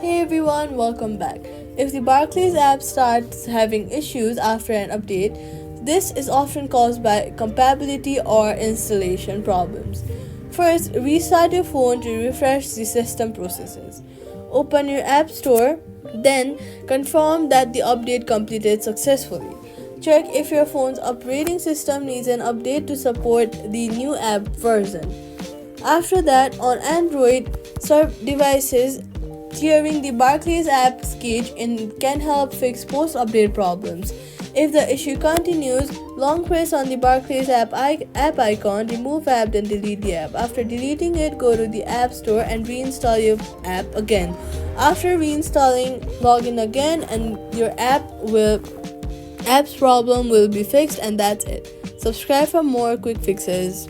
Hey everyone, welcome back. If the Barclays app starts having issues after an update, this is often caused by compatibility or installation problems. First, restart your phone to refresh the system processes. Open your App Store, then confirm that the update completed successfully. Check if your phone's operating system needs an update to support the new app version. After that, on Android devices, clearing the Barclays app's cache can help fix post-update problems. If the issue continues, long press on the Barclays app icon, remove app, then delete the app. After deleting it, go to the App Store and reinstall your app again. After reinstalling, log in again and your app's problem will be fixed, and that's it. Subscribe for more quick fixes.